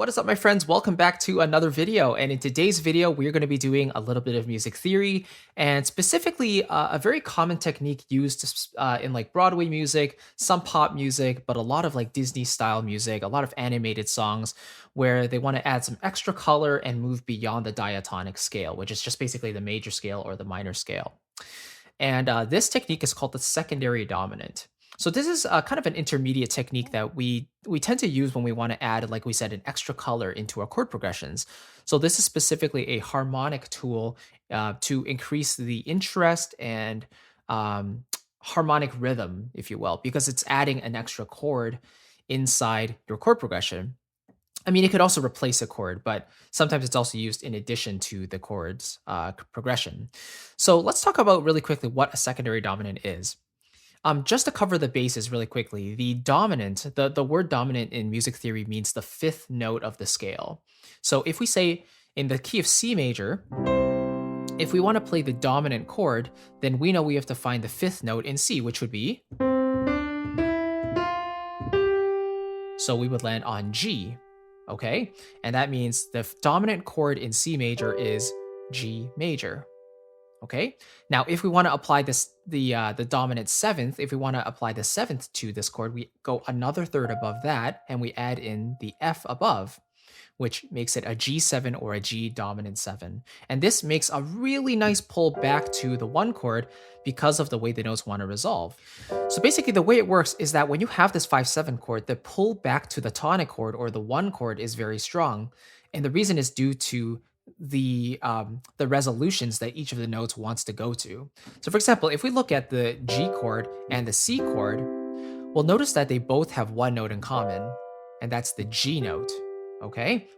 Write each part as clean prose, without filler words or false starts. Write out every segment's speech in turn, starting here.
What is up, my friends? Welcome back to another video. And in today's video, we're going to be doing a little bit of music theory and specifically a very common technique used in like Broadway music, some pop music, but a lot of like Disney style music, a lot of animated songs where they want to add some extra color and move beyond the diatonic scale, which is just basically the major scale or the minor scale. And this technique is called the secondary dominant. So this is kind of an intermediate technique that we tend to use when we want to add, like we said, an extra color into our chord progressions. So this is specifically a harmonic tool to increase the interest and harmonic rhythm, if you will, because it's adding an extra chord inside your chord progression. I mean, it could also replace a chord, but sometimes it's also used in addition to the chord's progression. So let's talk about really quickly what a secondary dominant is. Just to cover the bases really quickly, the dominant, the word dominant in music theory means the fifth note of the scale. So if we say in the key of C major, if we want to play the dominant chord, then we know we have to find the fifth note in C, which would be. So we would land on G, okay? And that means the dominant chord in C major is G major. Okay. Now, if we want to apply the dominant seventh, if we want to apply the seventh to this chord, we go another third above that, and we add in the F above, which makes it a G7 or a G dominant 7. And this makes a really nice pull back to the one chord because of the way the notes want to resolve. So basically, the way it works is that when you have this 5/7 chord, the pull back to the tonic chord or the one chord is very strong, and the reason is due to the resolutions that each of the notes wants to go to. So for example, if we look at the G chord and the C chord, we'll notice that they both have one note in common, and that's the G note. Okay.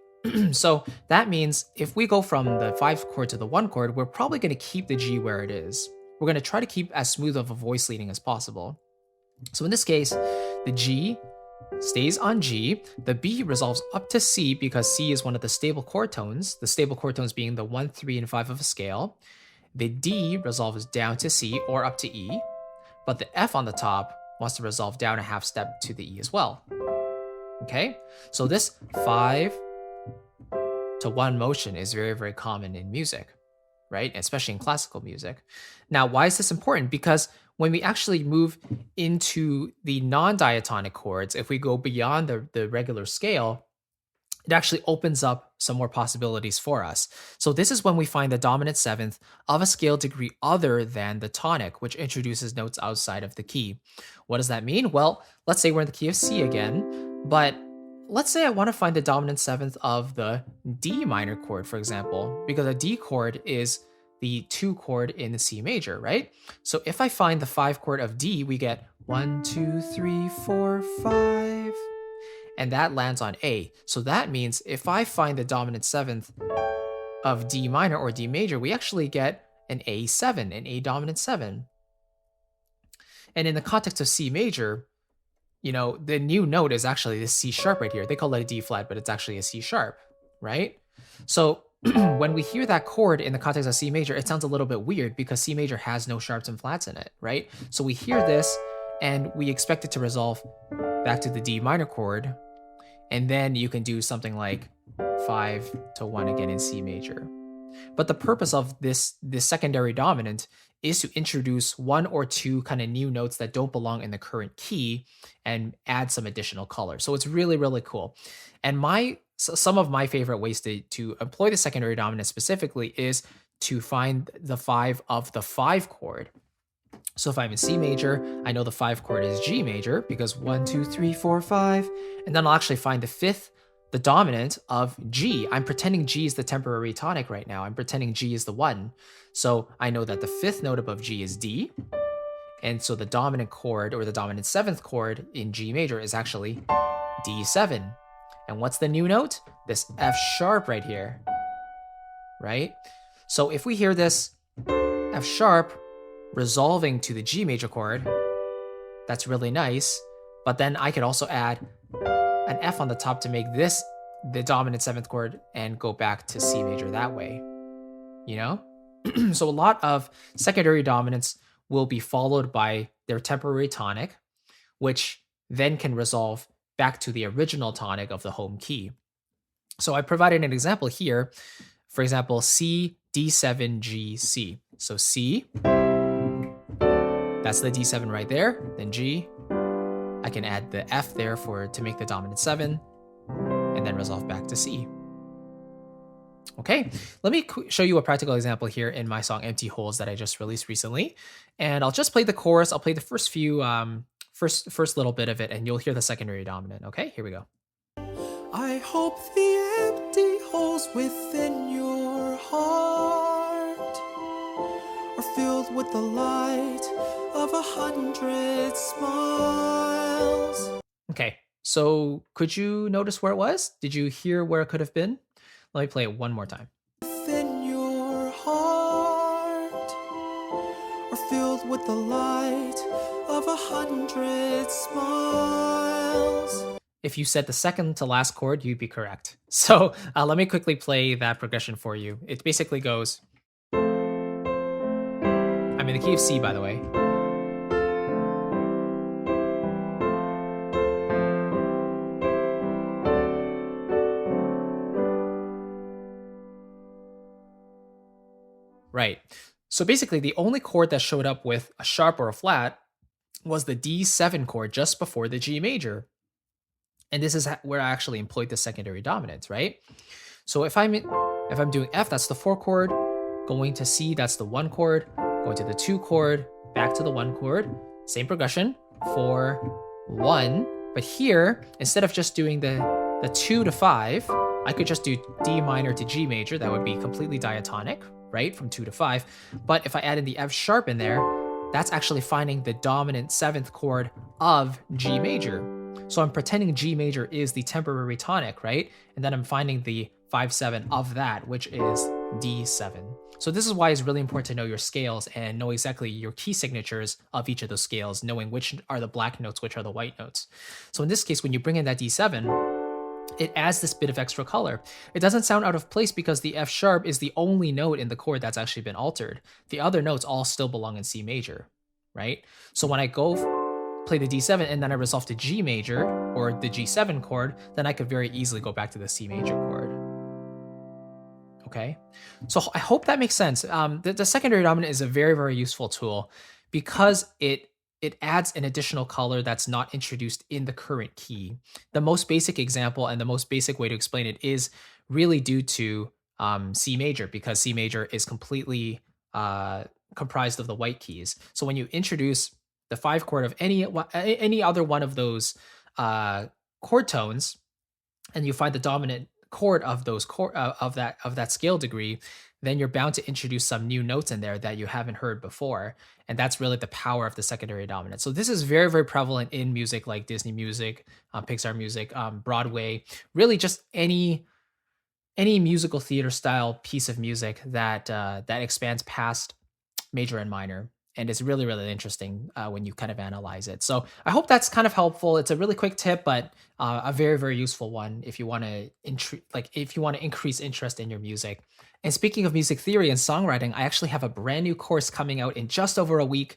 So that means if we go from the 5 chord to the 1 chord, we're probably going to keep the G where it is. We're going to try to keep as smooth of a voice leading as possible. So in this case, the G stays on G, the B resolves up to C because C is one of the stable chord tones, the stable chord tones being the 1, 3, and 5 of a scale. The D resolves down to C or up to E, but the F on the top wants to resolve down a half step to the E as well. Okay, so this 5 to 1 motion is very, very common in music, right? Especially in classical music. Now, why is this important? Because when we actually move into the non-diatonic chords, if we go beyond the regular scale, it actually opens up some more possibilities for us. So this is when we find the dominant seventh of a scale degree other than the tonic, which introduces notes outside of the key. What does that mean? Well, let's say we're in the key of C again, but let's say I want to find the dominant seventh of the D minor chord, for example, because a D chord is the 2 chord in the C major, right? So if I find the 5 chord of D, we get 1, 2, 3, 4, 5, and that lands on A. So that means if I find the dominant seventh of D minor or D major, we actually get an A7, an A dominant 7. And in the context of C major, you know, the new note is actually the C sharp right here. They call it a D flat, but it's actually a C sharp, right? So when we hear that chord in the context of C major, it sounds a little bit weird because C major has no sharps and flats in it, right? So we hear this and we expect it to resolve back to the D minor chord. And then you can do something like 5 to 1 again in C major. But the purpose of this secondary dominant is to introduce 1 or 2 kind of new notes that don't belong in the current key and add some additional color. So it's really, really cool. And some of my favorite ways to employ the secondary dominant specifically is to find the 5 of the 5 chord. So if I'm in C major, I know the 5 chord is G major because 1, 2, 3, 4, 5. And then I'll actually find the 5th, the dominant of G. I'm pretending G is the temporary tonic right now. I'm pretending G is the 1. So I know that the 5th note above G is D. And so the dominant chord or the dominant 7th chord in G major is actually D7. And what's the new note? This F sharp right here, right? So if we hear this F sharp resolving to the G major chord, that's really nice. But then I could also add an F on the top to make this the dominant 7th chord and go back to C major that way, you know? So a lot of secondary dominants will be followed by their temporary tonic, which then can resolve back to the original tonic of the home key. So I provided an example here. For example, C, D7, G, C. So C, that's the D7 right there. Then G, I can add the F there to make the dominant 7, and then resolve back to C. Okay, let me show you a practical example here in my song Empty Holes that I just released recently. And I'll just play the chorus. I'll play the first few, first little bit of it, and you'll hear the secondary dominant. Okay, here we go. I hope the empty holes within your heart are filled with the light of 100 smiles. Okay, so could you notice where it was? Did you hear where it could have been? Let me play it one more time. Within your heart are filled with the light of 100 smiles. If you said the second to last chord, you'd be correct. So let me quickly play that progression for you. It basically goes, I'm in the key of C, by the way. Right. So basically, the only chord that showed up with a sharp or a flat was the D7 chord just before the G major. And this is where I actually employed the secondary dominant, right? So if I'm doing F, that's the 4 chord. Going to C, that's the 1 chord. Going to the 2 chord, back to the 1 chord. Same progression, 4, 1. But here, instead of just doing the 2 to 5, I could just do D minor to G major. That would be completely diatonic, right? From 2 to 5. But if I add in the F sharp in there, that's actually finding the dominant 7th chord of G major. So I'm pretending G major is the temporary tonic, right? And then I'm finding the 5/7 of that, which is D7. So this is why it's really important to know your scales and know exactly your key signatures of each of those scales, knowing which are the black notes, which are the white notes. So in this case, when you bring in that D7, it adds this bit of extra color. It doesn't sound out of place because the F sharp is the only note in the chord that's actually been altered. The other notes all still belong in C major, right? So when I go play the D7 and then I resolve to G major or the G7 chord, then I could very easily go back to the C major chord. Okay, so I hope that makes sense. The secondary dominant is a very, very useful tool because it adds an additional color that's not introduced in the current key. The most basic example and the most basic way to explain it is really due to C major, because C major is completely comprised of the white keys. So when you introduce the 5 chord of any other one of those chord tones, and you find the dominant chord of those of that scale degree, then you're bound to introduce some new notes in there that you haven't heard before, and that's really the power of the secondary dominant. So this is very, very prevalent in music like Disney music, Pixar music, Broadway, really just any musical theater style piece of music that that expands past major and minor. And it's really, really interesting when you kind of analyze it. So I hope that's kind of helpful. It's a really quick tip, but a very, very useful one if you want to increase interest in your music. And speaking of music theory and songwriting, I actually have a brand new course coming out in just over a week.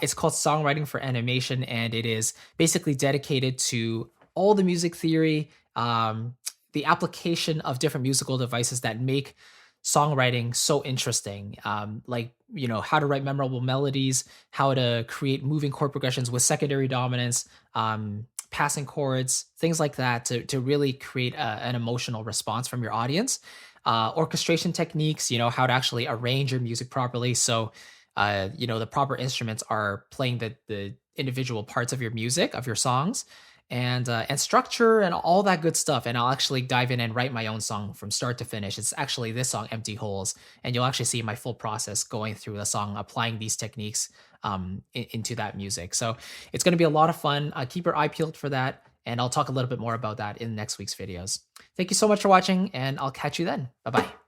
It's called Songwriting for Animation, and it is basically dedicated to all the music theory, the application of different musical devices that make songwriting so interesting, like how to write memorable melodies, how to create moving chord progressions with secondary dominance, passing chords, things like that to really create an emotional response from your audience. Orchestration techniques, how to actually arrange your music properly, so the proper instruments are playing the individual parts of your music, of your songs, and structure and all that good stuff. And I'll actually dive in and write my own song from start to finish. It's actually this song, Empty Holes, and you'll actually see my full process going through the song, applying these techniques into that music. So it's going to be a lot of fun. Keep your eye peeled for that, and I'll talk a little bit more about that in next week's videos. Thank you so much for watching, and I'll catch you then. Bye-bye.